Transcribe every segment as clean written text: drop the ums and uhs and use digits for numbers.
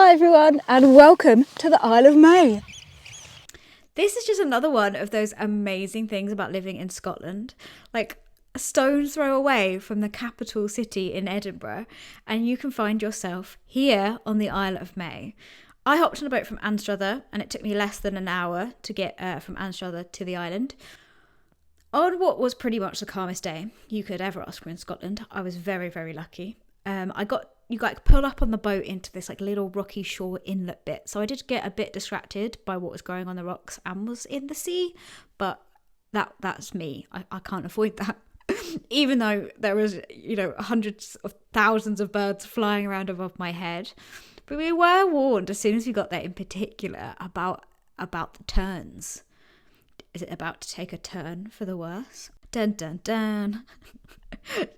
Hi everyone and welcome to the Isle of May. This is just another one of those amazing things about living in Scotland. Like a stone's throw away from the capital city in Edinburgh, and you can find yourself here on the Isle of May. I hopped on a boat from Anstruther, and it took me less than an hour to get from Anstruther to the island. On what was pretty much the calmest day you could ever ask for in Scotland, I was very, very lucky. You got pulled up on the boat into this like little rocky shore inlet bit, so I did get a bit distracted by what was going on the rocks and was in the sea, but that's me. I can't avoid that. Even though there was, hundreds of thousands of birds flying around above my head. But we were warned as soon as we got there in particular about the turns. Is it about to take a turn for the worse? Dun dun dun.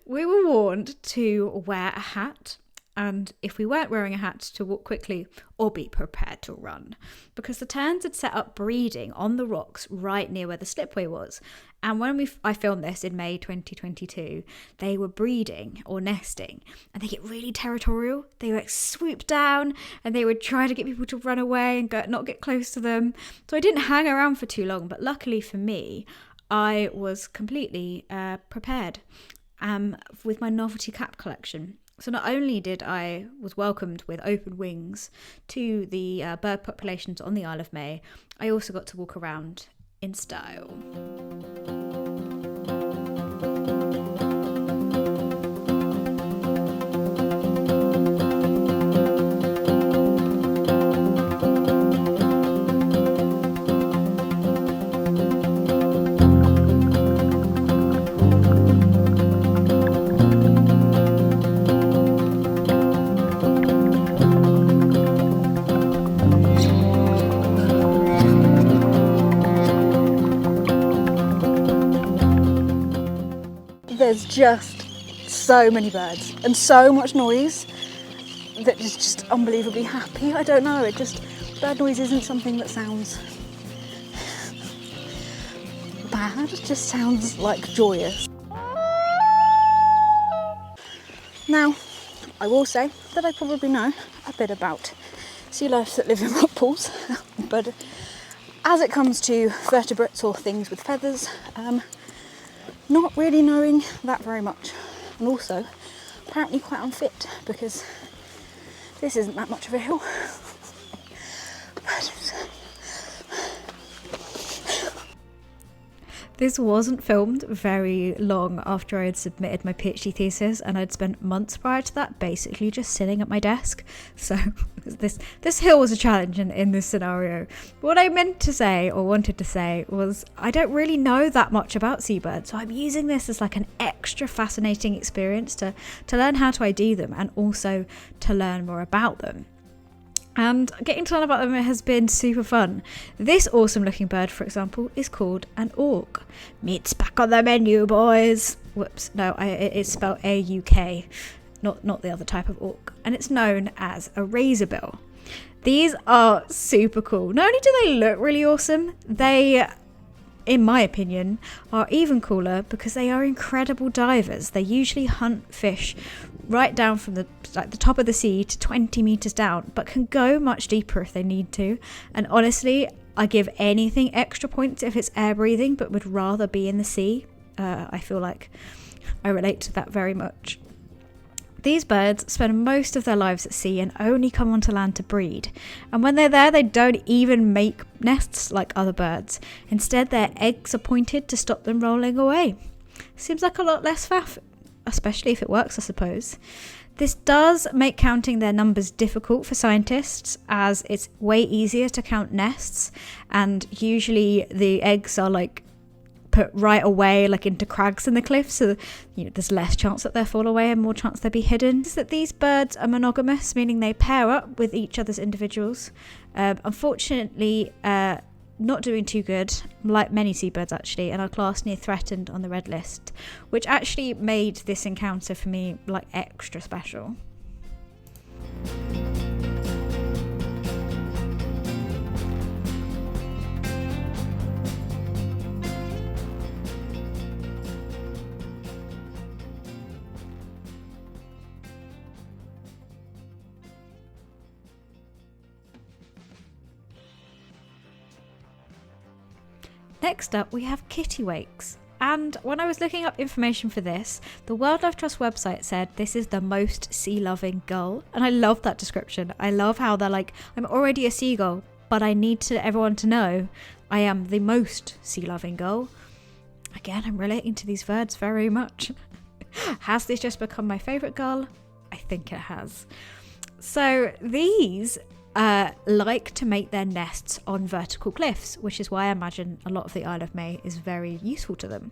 We were warned to wear a hat, and if we weren't wearing a hat, to walk quickly or be prepared to run, because the terns had set up breeding on the rocks right near where the slipway was. And when I filmed this in May 2022, they were breeding or nesting, and they get really territorial. They would swoop down and they would try to get people to run away and not get close to them. So I didn't hang around for too long, but luckily for me, I was completely prepared with my novelty cap collection. So not only was welcomed with open wings to the bird populations on the Isle of May, I also got to walk around in style. There's just so many birds and so much noise that is just unbelievably happy. I don't know, bird noise isn't something that sounds bad, it just sounds like joyous. Now, I will say that I probably know a bit about sea life that live in rock pools, but as it comes to vertebrates or things with feathers, not really knowing that very much, and also apparently quite unfit because this isn't that much of a hill. This wasn't filmed very long after I had submitted my PhD thesis, and I'd spent months prior to that basically just sitting at my desk. So this hill was a challenge in this scenario. What I meant to say, or wanted to say, was I don't really know that much about seabirds, so I'm using this as like an extra fascinating experience to learn how to ID them and also to learn more about them. And getting to learn about them has been super fun. This awesome looking bird, for example, is called an auk. Meat's back on the menu, boys. Whoops, no, it's spelled A-U-K, not the other type of auk. And it's known as a razorbill. These are super cool. Not only do they look really awesome, they, in my opinion, are even cooler because they are incredible divers. They usually hunt fish right down from the top of the sea to 20 meters down, but can go much deeper if they need to. And honestly, I give anything extra points if it's air breathing, but would rather be in the sea. I feel like I relate to that very much. These birds spend most of their lives at sea and only come onto land to breed. And when they're there, they don't even make nests like other birds. Instead, their eggs are pointed to stop them rolling away. Seems like a lot less faff, especially if it works, I suppose. This does make counting their numbers difficult for scientists, as it's way easier to count nests, and usually the eggs are put right away into crags in the cliff, so there's less chance that they'll fall away and more chance they'll be hidden. Is that these birds are monogamous, meaning they pair up with each other's individuals. Unfortunately, not doing too good, like many seabirds actually, and are classed near threatened on the red list, which actually made this encounter for me extra special. Next up, we have Kittiwakes. And when I was looking up information for this, the Wildlife Trust website said this is the most sea-loving gull. And I love that description. I love how they're like, I'm already a seagull, but I need everyone to know I am the most sea-loving gull. Again, I'm relating to these birds very much. Has this just become my favourite gull? I think it has. So these like to make their nests on vertical cliffs, which is why I imagine a lot of the Isle of May is very useful to them.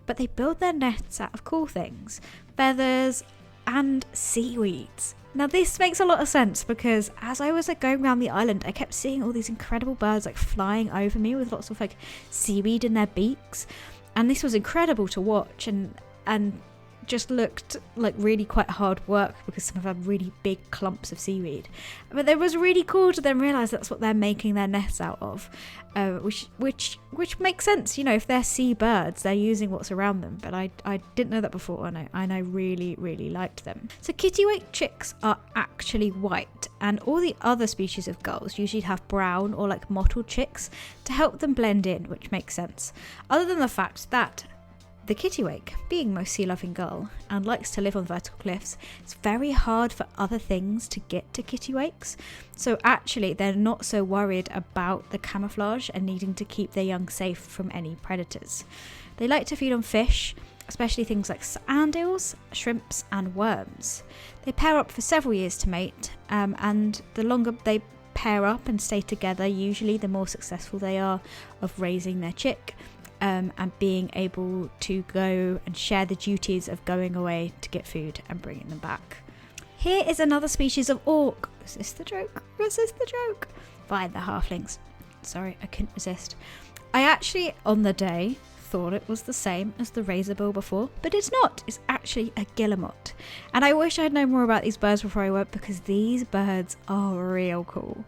But they build their nests out of cool things, feathers and seaweeds. Now this makes a lot of sense because as I was going around the island, I kept seeing all these incredible birds flying over me with lots of seaweed in their beaks, and this was incredible to watch and just looked like really quite hard work because some of them had really big clumps of seaweed. But it was really cool to then realise that's what they're making their nests out of, which makes sense. If they're seabirds, they're using what's around them. But I didn't know that before, and I really, really liked them. So Kittiwake chicks are actually white, and all the other species of gulls usually have brown or mottled chicks to help them blend in, which makes sense. Other than the fact that the Kittiwake, being most sea-loving gull and likes to live on vertical cliffs, it's very hard for other things to get to Kittiwakes. So actually they're not so worried about the camouflage and needing to keep their young safe from any predators. They like to feed on fish, especially things like sand eels, shrimps and worms. They pair up for several years to mate, and the longer they pair up and stay together, usually the more successful they are of raising their chick. And being able to go and share the duties of going away to get food and bringing them back. Here is another species of orc. Was this the joke? Was this the joke? By the halflings. Sorry, I couldn't resist. I actually, on the day, thought it was the same as the razorbill before, but it's not. It's actually a guillemot. And I wish I'd known more about these birds before I went, because these birds are real cool.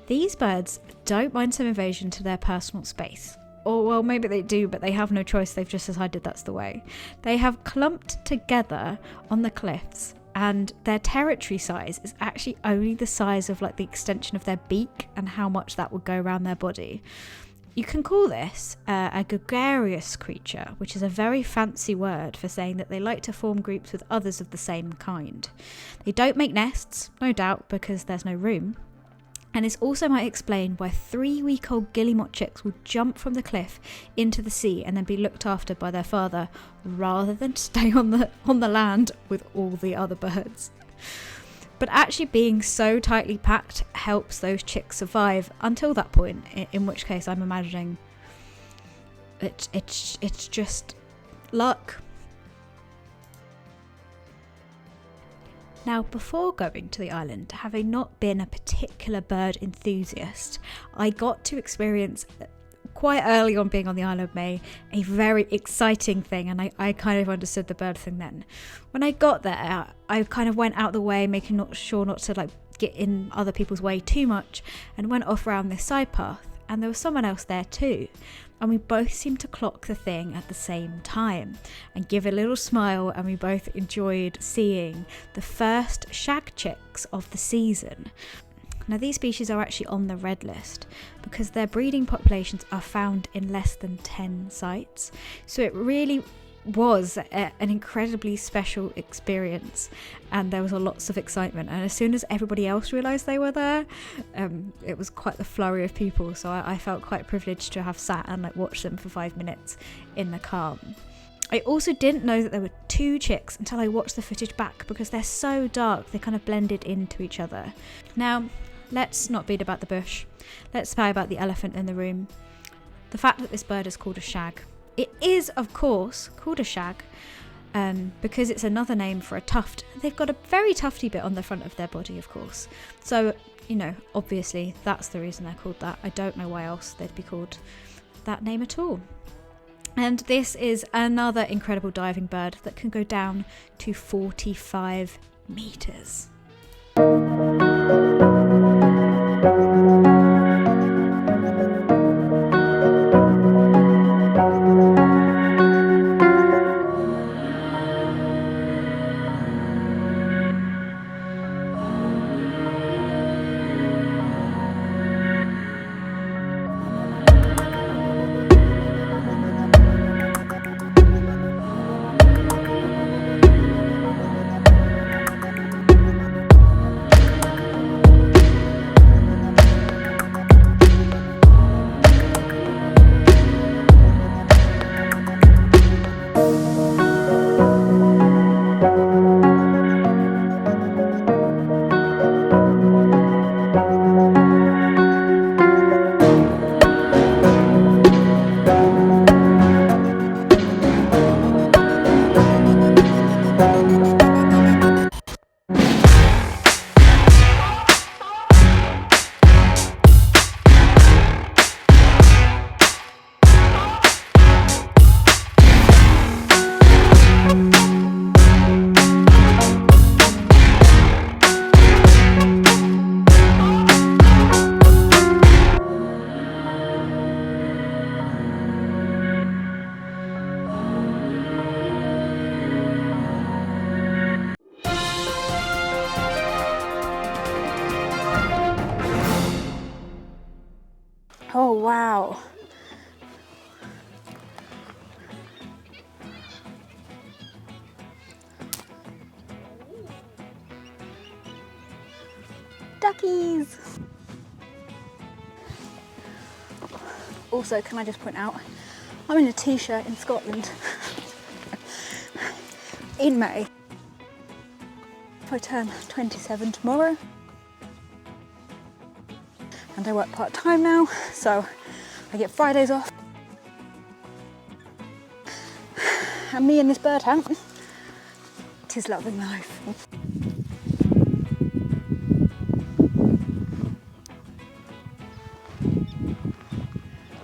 These birds don't mind some invasion to their personal space. Or, well, maybe they do, but they have no choice. They've just decided that's the way. They have clumped together on the cliffs, and their territory size is actually only the size of the extension of their beak and how much that would go around their body. You can call this a gregarious creature, which is a very fancy word for saying that they like to form groups with others of the same kind. They don't make nests, no doubt, because there's no room. And this also might explain why 3-week-old Guillemot chicks will jump from the cliff into the sea and then be looked after by their father, rather than stay on the land with all the other birds. But actually being so tightly packed helps those chicks survive until that point, in which case I'm imagining it's just luck. Now, before going to the island, having not been a particular bird enthusiast, I got to experience quite early on being on the Isle of May a very exciting thing, and I kind of understood the bird thing then. When I got there, I kind of went out the way, making sure not to get in other people's way too much, and went off around this side path, and there was someone else there too. And we both seemed to clock the thing at the same time and give a little smile, and we both enjoyed seeing the first shag chicks of the season. Now these species are actually on the red list because their breeding populations are found in less than 10 sites. So it really was an incredibly special experience, and there was lots of excitement, and as soon as everybody else realised they were there, it was quite the flurry of people, so I felt quite privileged to have sat and watched them for 5 minutes in the calm. I also didn't know that there were 2 chicks until I watched the footage back, because they're so dark they kind of blended into each other. Now let's not beat about the bush, let's spy about the elephant in the room. The fact that this bird is called a shag. It is, of course, called a shag because it's another name for a tuft. They've got a very tufty bit on the front of their body, of course. So, obviously that's the reason they're called that. I don't know why else they'd be called that name at all. And this is another incredible diving bird that can go down to 45 meters. duckies. Also, can I just point out, I'm in a t-shirt in Scotland in May. I turn 27 tomorrow and I work part-time now, so I get Fridays off. And me in this bird hunt, 'tis loving life.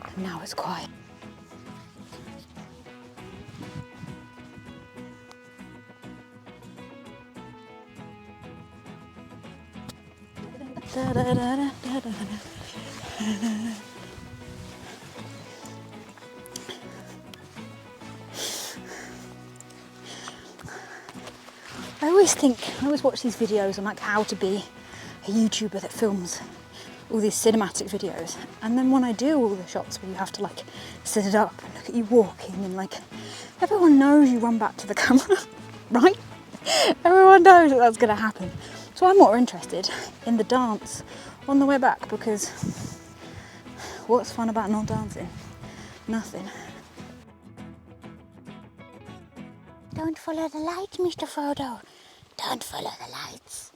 And now it's quiet. Da, da, da, da, da, da. I always watch these videos on like how to be a YouTuber that films all these cinematic videos, and then when I do all the shots where you have to like set it up and look at you walking, and like everyone knows you run back to the camera, right? Everyone knows that that's going to happen. So I'm more interested in the dance on the way back, because what's fun about not dancing? Nothing. Don't follow the lights, Mr. Frodo. Don't follow the lights.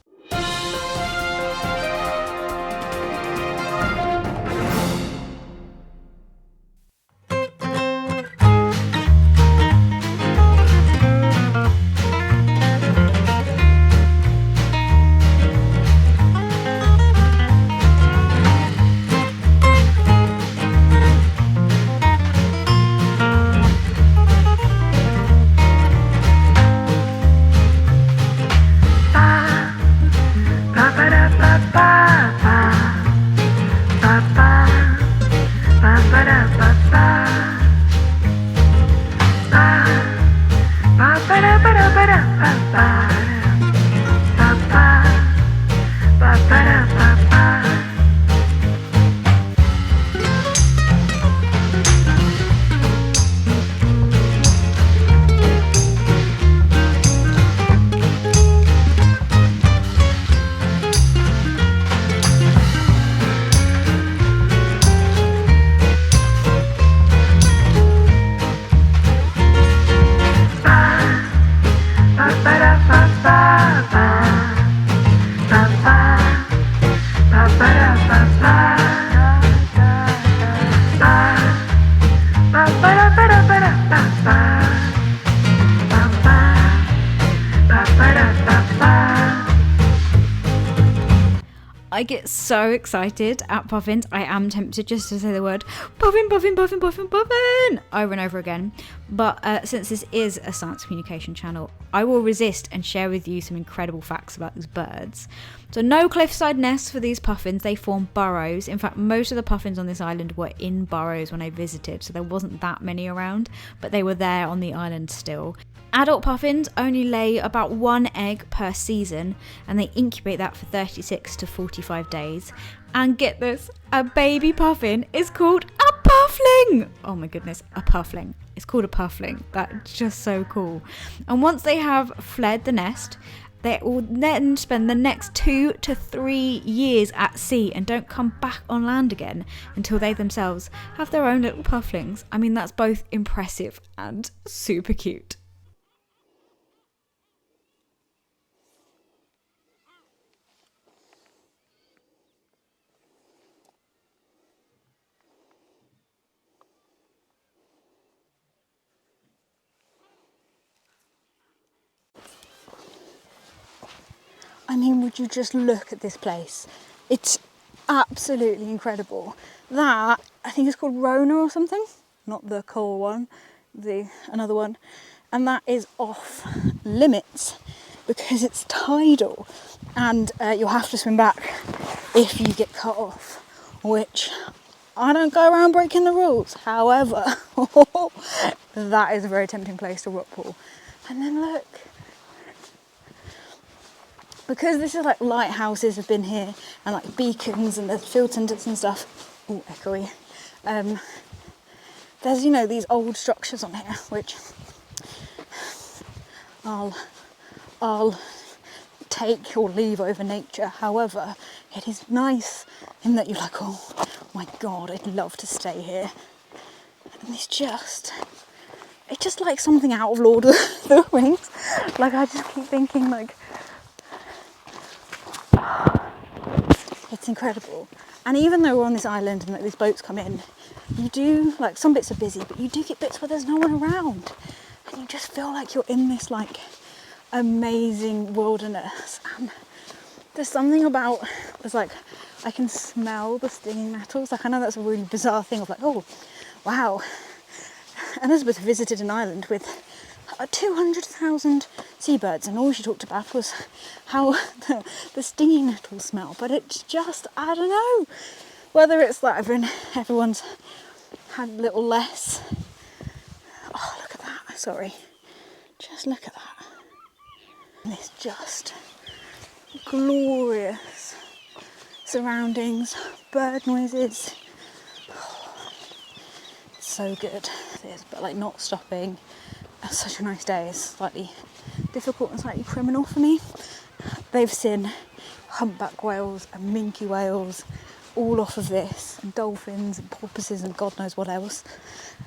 I get so excited at puffins. I am tempted just to say the word puffin, puffin, puffin, puffin, puffin over and over again. But since this is a science communication channel, I will resist and share with you some incredible facts about these birds. So no cliffside nests for these puffins. They form burrows. In fact, most of the puffins on this island were in burrows when I visited, so there wasn't that many around, but they were there on the island still. Adult puffins only lay about one egg per season, and they incubate that for 36 to 45 days. And get this, a baby puffin is called a puffling! Oh my goodness, a puffling. It's called a puffling. That's just so cool. And once they have fled the nest, they will then spend the next 2 to 3 years at sea and don't come back on land again until they themselves have their own little pufflings. I mean, that's both impressive and super cute. I mean, would you just look at this place? It's absolutely incredible. That, I think it's called Rona or something, not the coal one, another one. And that is off limits because it's tidal, and you'll have to swim back if you get cut off, which I don't go around breaking the rules. However, that is a very tempting place to rock pool. And then look, because this is like lighthouses have been here, and like beacons, and there's field centres and stuff. Oh, echoey. There's, you know, these old structures on here, which I'll take or leave over nature. However, it is nice in that you're like, oh my God, I'd love to stay here. And it's just like something out of Lord of the Rings. Like, I just keep thinking, like, it's incredible. And even though we're on this island and like, these boats come in, you do, like, some bits are busy, but you do get bits where there's no one around. And you just feel like you're in this, like, amazing wilderness. And there's something about, there's like, I can smell the stinging nettles. Like, I know that's a really bizarre thing of like, oh, wow. Elizabeth visited an island with 200,000 seabirds, and all she talked about was how the stinging nettles smell. But it's just, I don't know, whether it's that everyone's had a little less. Oh, look at that, sorry. Just look at that. And it's just glorious surroundings, bird noises. Oh, it's so good, this, but like not stopping. It's such a nice day. It's slightly difficult and slightly criminal for me. They've seen humpback whales and minke whales all off of this, and dolphins and porpoises and God knows what else.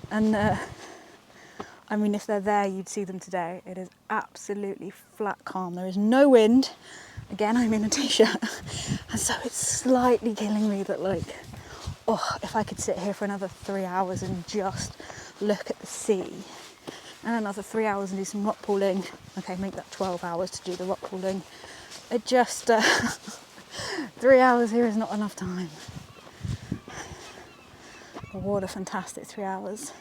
And I mean, if they're there, you'd see them today. It is absolutely flat calm. There is no wind. Again, I'm in a t-shirt. And so it's slightly killing me that, like, oh, if I could sit here for another 3 hours and just look at the sea, and another 3 hours and do some rock pooling. Okay, make that 12 hours to do the rock pooling. It just, 3 hours here is not enough time. But what a fantastic 3 hours.